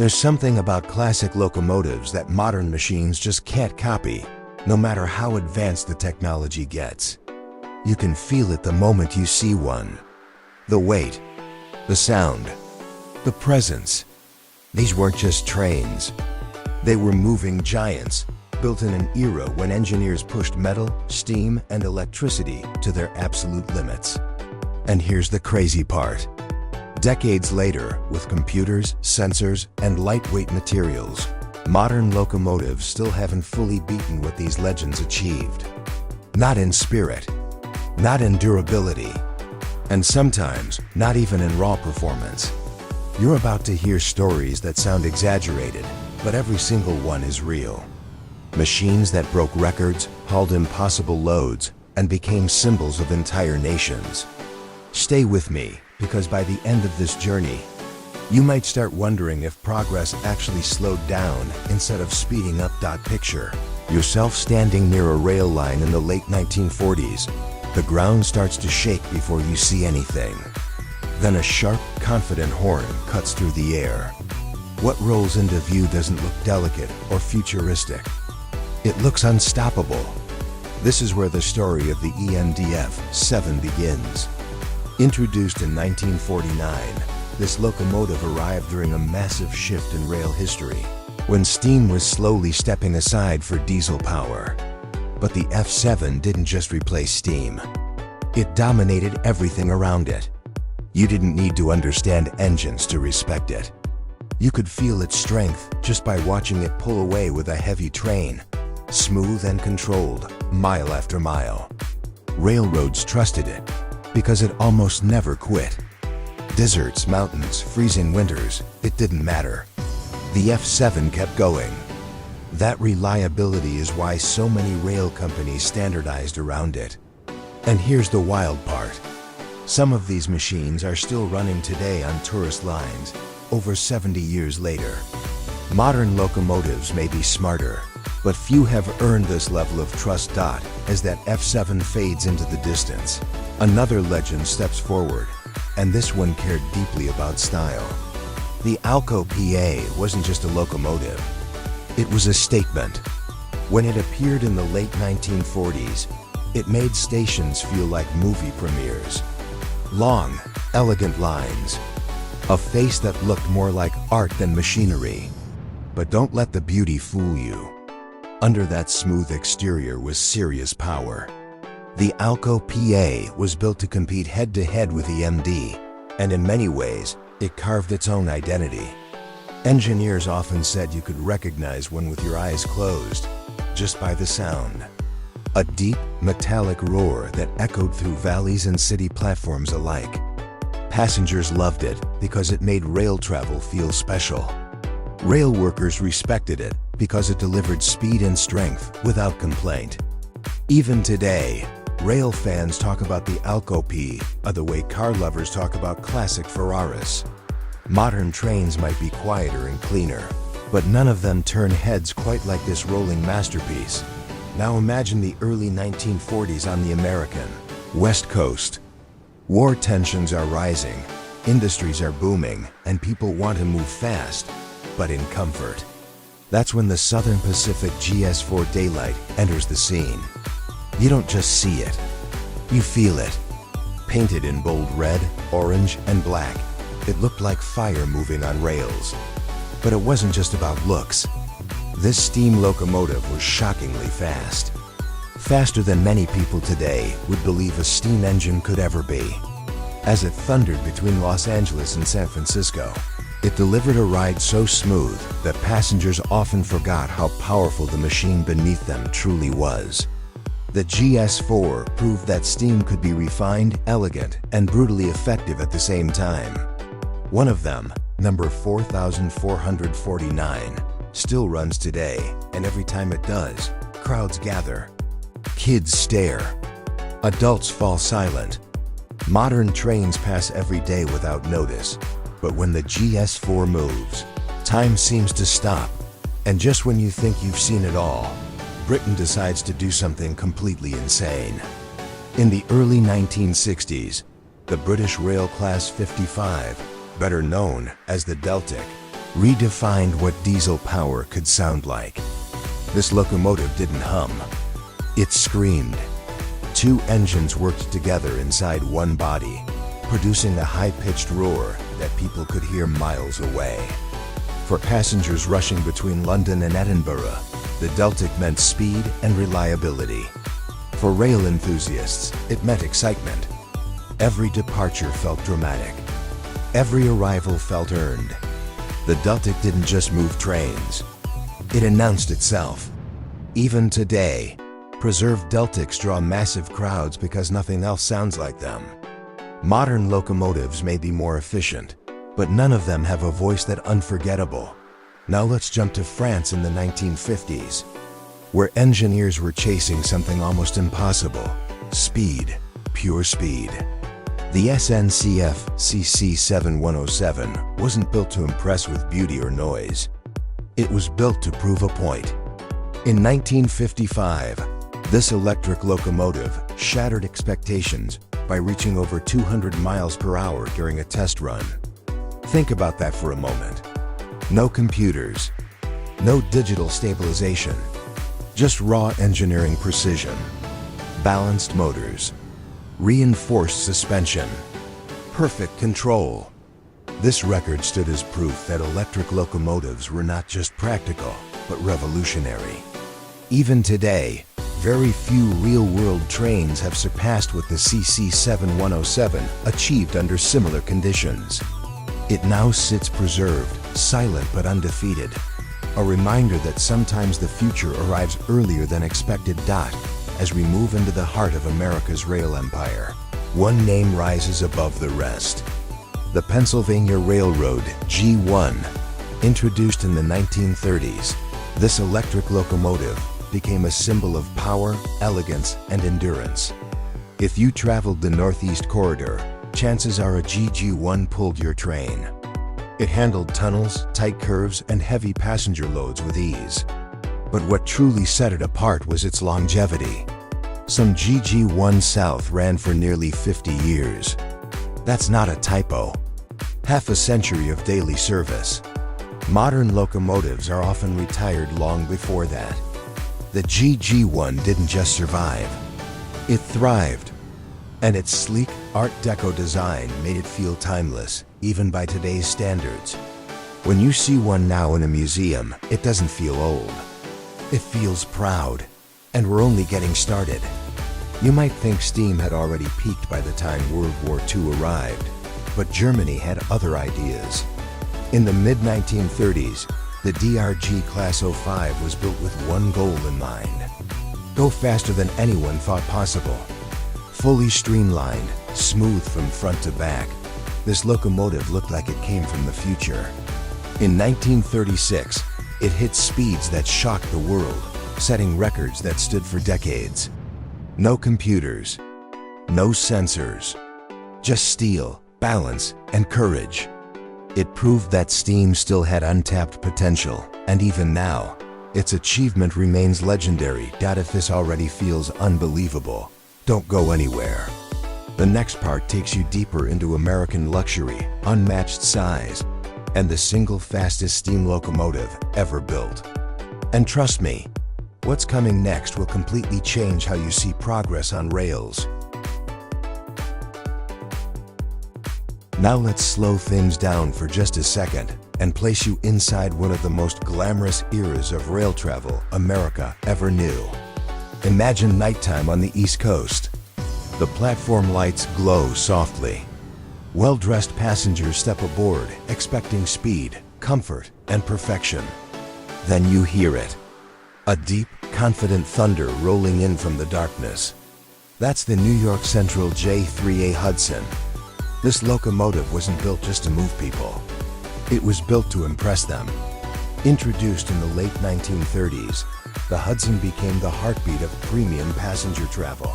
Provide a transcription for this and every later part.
There's something about classic locomotives that modern machines just can't copy, no matter how advanced the technology gets. You can feel it the moment you see one. The weight, the sound, the presence. These weren't just trains. They were moving giants, built in an era when engineers pushed metal, steam, and electricity to their absolute limits. And here's the crazy part. Decades later, with computers, sensors, and lightweight materials, modern locomotives still haven't fully beaten what these legends achieved. Not in spirit, not in durability, and sometimes not even in raw performance. You're about to hear stories that sound exaggerated, but every single one is real. Machines that broke records, hauled impossible loads, and became symbols of entire nations. Stay with me, because by the end of this journey, you might start wondering if progress actually slowed down instead of speeding up. Picture yourself standing near a rail line in the late 1940s. The ground starts to shake before you see anything. Then a sharp, confident horn cuts through the air. What rolls into view doesn't look delicate or futuristic. It looks unstoppable. This is where the story of the EMD F7 begins. Introduced in 1949, this locomotive arrived during a massive shift in rail history, when steam was slowly stepping aside for diesel power. But the F7 didn't just replace steam. It dominated everything around it. You didn't need to understand engines to respect it. You could feel its strength just by watching it pull away with a heavy train, smooth and controlled, mile after mile. Railroads trusted it because it almost never quit. Deserts, mountains, freezing winters, it didn't matter. The F7 kept going. That reliability is why so many rail companies standardized around it. And here's the wild part. Some of these machines are still running today on tourist lines, over 70 years later. Modern locomotives may be smarter, but few have earned this level of trust. As that F7 fades into the distance, another legend steps forward, and this one cared deeply about style. The Alco PA wasn't just a locomotive. It was a statement. When it appeared in the late 1940s, it made stations feel like movie premieres. Long, elegant lines. A face that looked more like art than machinery. But don't let the beauty fool you. Under that smooth exterior was serious power. The Alco PA was built to compete head-to-head with EMD, and in many ways, it carved its own identity. Engineers often said you could recognize one with your eyes closed, just by the sound. A deep, metallic roar that echoed through valleys and city platforms alike. Passengers loved it because it made rail travel feel special. Rail workers respected it because it delivered speed and strength without complaint. Even today, rail fans talk about the Alco PA the way car lovers talk about classic Ferraris. Modern trains might be quieter and cleaner, but none of them turn heads quite like this rolling masterpiece. Now imagine the early 1940s on the American West Coast. War tensions are rising, industries are booming, and people want to move fast, but in comfort. That's when the Southern Pacific GS4 Daylight enters the scene. You don't just see it, you feel it. Painted in bold red, orange, and black, it looked like fire moving on rails. But it wasn't just about looks. This steam locomotive was shockingly fast. Faster than many people today would believe a steam engine could ever be. As it thundered between Los Angeles and San Francisco, it delivered a ride so smooth that passengers often forgot how powerful the machine beneath them truly was. The GS4 proved that steam could be refined, elegant, and brutally effective at the same time. One of them, number 4449, still runs today, and every time it does, crowds gather. Kids stare. Adults fall silent. Modern trains pass every day without notice, but when the GS4 moves, time seems to stop. And just when you think you've seen it all, Britain decides to do something completely insane. In the early 1960s, the British Rail Class 55, better known as the Deltic, redefined what diesel power could sound like. This locomotive didn't hum. It screamed. Two engines worked together inside one body, producing a high-pitched roar that people could hear miles away. For passengers rushing between London and Edinburgh, the Deltic meant speed and reliability. For rail enthusiasts, it meant excitement. Every departure felt dramatic. Every arrival felt earned. The Deltic didn't just move trains. It announced itself. Even today, preserved Deltics draw massive crowds because nothing else sounds like them. Modern locomotives may be more efficient, but none of them have a voice that unforgettable. Now let's jump to France in the 1950s, where engineers were chasing something almost impossible: speed, pure speed. The SNCF CC7107 wasn't built to impress with beauty or noise. It was built to prove a point. In 1955, this electric locomotive shattered expectations by reaching over 200 miles per hour during a test run. Think about that for a moment. No computers, no digital stabilization, just raw engineering precision. Balanced motors, reinforced suspension, perfect control. This record stood as proof that electric locomotives were not just practical, but revolutionary. Even today, very few real-world trains have surpassed what the CC7107 achieved under similar conditions. It now sits preserved, silent but undefeated. A reminder that sometimes the future arrives earlier than expected. As we move into the heart of America's rail empire, one name rises above the rest. The Pennsylvania Railroad G1. Introduced in the 1930s, this electric locomotive became a symbol of power, elegance, and endurance. If you traveled the Northeast Corridor, chances are a GG1 pulled your train. It handled tunnels, tight curves, and heavy passenger loads with ease. But what truly set it apart was its longevity. Some GG1 South ran for nearly 50 years. That's not a typo. Half a century of daily service. Modern locomotives are often retired long before that. The GG1 didn't just survive. It thrived. And its sleek Art Deco design made it feel timeless, even by today's standards. When you see one now in a museum, it doesn't feel old. It feels proud, and we're only getting started. You might think steam had already peaked by the time World War II arrived, but Germany had other ideas. In the mid-1930s, the DRG Class 05 was built with one goal in mind: go faster than anyone thought possible. Fully streamlined, smooth from front to back, this locomotive looked like it came from the future. In 1936, it hit speeds that shocked the world, setting records that stood for decades. No computers, no sensors, just steel, balance, and courage. It proved that steam still had untapped potential, and even now, its achievement remains legendary. If this already feels unbelievable, don't go anywhere. The next part takes you deeper into American luxury, unmatched size, and the single fastest steam locomotive ever built. And trust me, what's coming next will completely change how you see progress on rails. Now let's slow things down for just a second and place you inside one of the most glamorous eras of rail travel America ever knew. Imagine nighttime on the East Coast. The platform lights glow softly. Well-dressed passengers step aboard, expecting speed, comfort, and perfection. Then you hear it. A deep, confident thunder rolling in from the darkness. That's the New York Central J3A Hudson. This locomotive wasn't built just to move people. It was built to impress them. Introduced in the late 1930s, the Hudson became the heartbeat of premium passenger travel.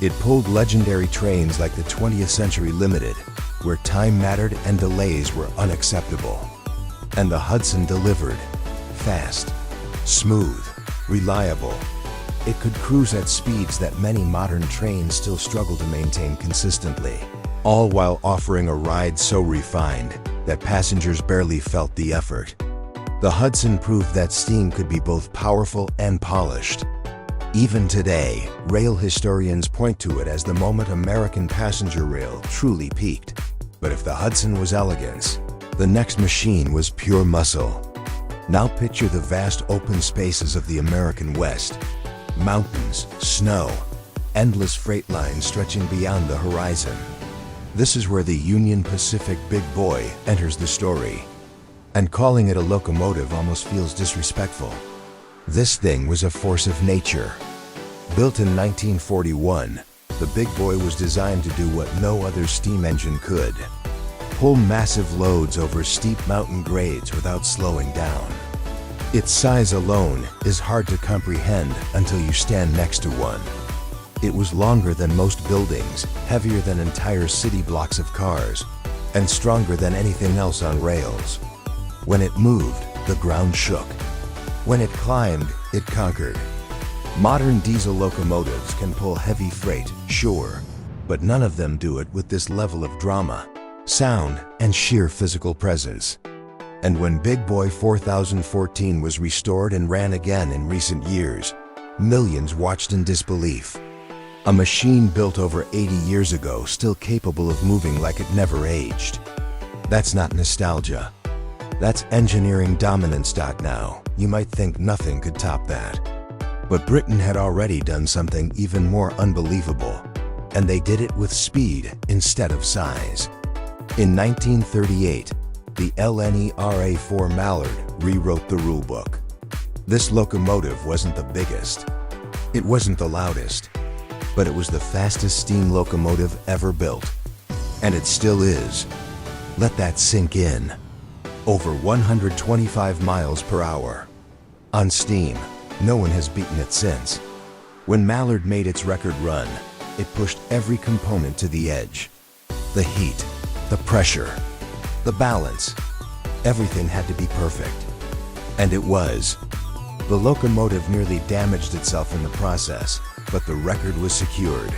It pulled legendary trains like the 20th Century Limited, where time mattered and delays were unacceptable. And the Hudson delivered. Fast, smooth, reliable. It could cruise at speeds that many modern trains still struggle to maintain consistently, all while offering a ride so refined that passengers barely felt the effort. The Hudson proved that steam could be both powerful and polished. Even today, rail historians point to it as the moment American passenger rail truly peaked. But if the Hudson was elegance, the next machine was pure muscle. Now picture the vast open spaces of the American West. Mountains, snow, endless freight lines stretching beyond the horizon. This is where the Union Pacific Big Boy enters the story. And calling it a locomotive almost feels disrespectful. This thing was a force of nature. Built in 1941, the Big Boy was designed to do what no other steam engine could: pull massive loads over steep mountain grades without slowing down. Its size alone is hard to comprehend until you stand next to one. It was longer than most buildings, heavier than entire city blocks of cars, and stronger than anything else on rails. When it moved, the ground shook. When it climbed, it conquered. Modern diesel locomotives can pull heavy freight, sure, but none of them do it with this level of drama, sound, and sheer physical presence. And when Big Boy 4014 was restored and ran again in recent years, millions watched in disbelief. A machine built over 80 years ago, still capable of moving like it never aged. That's not nostalgia. That's engineering dominance. Now, you might think nothing could top that. But Britain had already done something even more unbelievable, and they did it with speed instead of size. In 1938, the LNER A4 Mallard rewrote the rulebook. This locomotive wasn't the biggest. It wasn't the loudest. But it was the fastest steam locomotive ever built. And it still is. Let that sink in. Over 125 miles per hour. On steam, no one has beaten it since. When Mallard made its record run, it pushed every component to the edge. The heat, the pressure, the balance. Everything had to be perfect. And it was. The locomotive nearly damaged itself in the process, but the record was secured.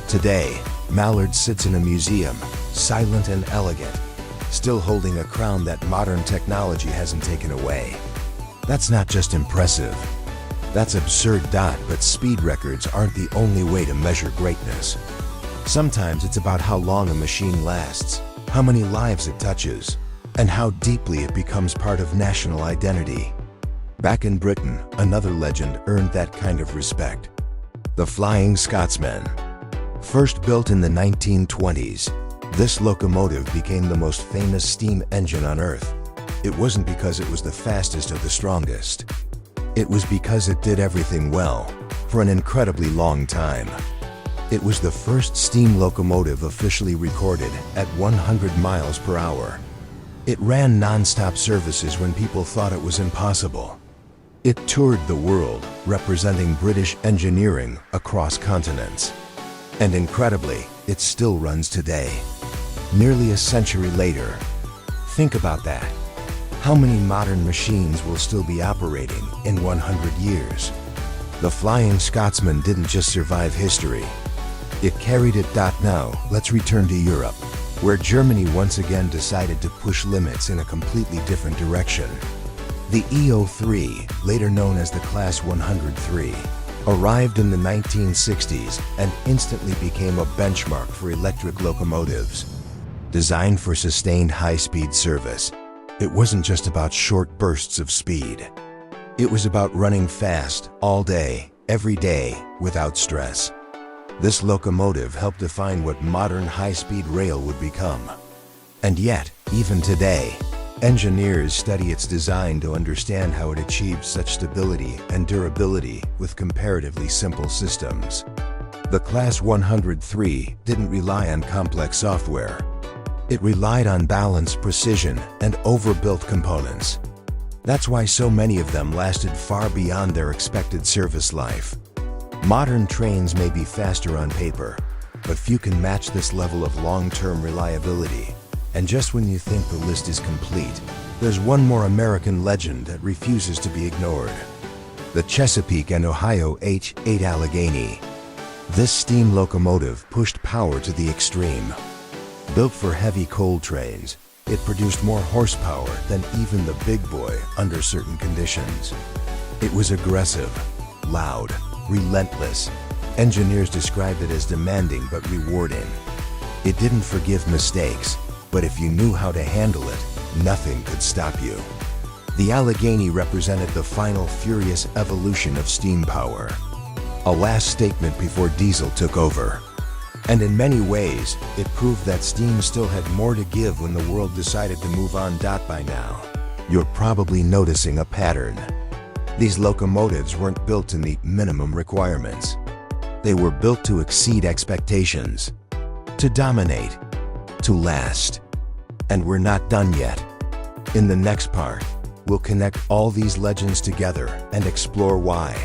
Today, Mallard sits in a museum, silent and elegant, still holding a crown that modern technology hasn't taken away. That's not just impressive. That's absurd. But speed records aren't the only way to measure greatness. Sometimes it's about how long a machine lasts, how many lives it touches, and how deeply it becomes part of national identity. Back in Britain, another legend earned that kind of respect. The Flying Scotsman. First built in the 1920s, this locomotive became the most famous steam engine on Earth. It wasn't because it was the fastest or the strongest. It was because it did everything well, for an incredibly long time. It was the first steam locomotive officially recorded at 100 miles per hour. It ran non-stop services when people thought it was impossible. It toured the world, representing British engineering across continents. And incredibly, it still runs today. Nearly a century later. Think about that. How many modern machines will still be operating in 100 years? The Flying Scotsman didn't just survive history. It carried it. Now, let's return to Europe, where Germany once again decided to push limits in a completely different direction. The EO3, later known as the Class 103, arrived in the 1960s and instantly became a benchmark for electric locomotives. Designed for sustained high-speed service, it wasn't just about short bursts of speed. It was about running fast, all day, every day, without stress. This locomotive helped define what modern high-speed rail would become. And yet, even today, engineers study its design to understand how it achieves such stability and durability with comparatively simple systems. The Class 103 didn't rely on complex software. It relied on balance, precision, and overbuilt components. That's why so many of them lasted far beyond their expected service life. Modern trains may be faster on paper, but few can match this level of long-term reliability. And just when you think the list is complete, there's one more American legend that refuses to be ignored. The Chesapeake and Ohio H8 Allegheny. This steam locomotive pushed power to the extreme. Built for heavy coal trains, It produced more horsepower than even the big boy under certain conditions. It was aggressive, loud, relentless. Engineers described it as demanding but rewarding. It didn't forgive mistakes, but if you knew how to handle it, nothing could stop you. The Allegheny represented the final furious evolution of steam power, a last statement before diesel took over. And in many ways, it proved that steam still had more to give when the world decided to move on. By now, you're probably noticing a pattern. These locomotives weren't built to meet minimum requirements. They were built to exceed expectations, to dominate, to last. And we're not done yet. In the next part, we'll connect all these legends together and explore why,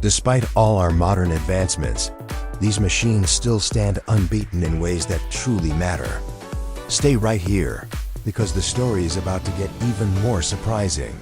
despite all our modern advancements, these machines still stand unbeaten in ways that truly matter. Stay right here, because the story is about to get even more surprising.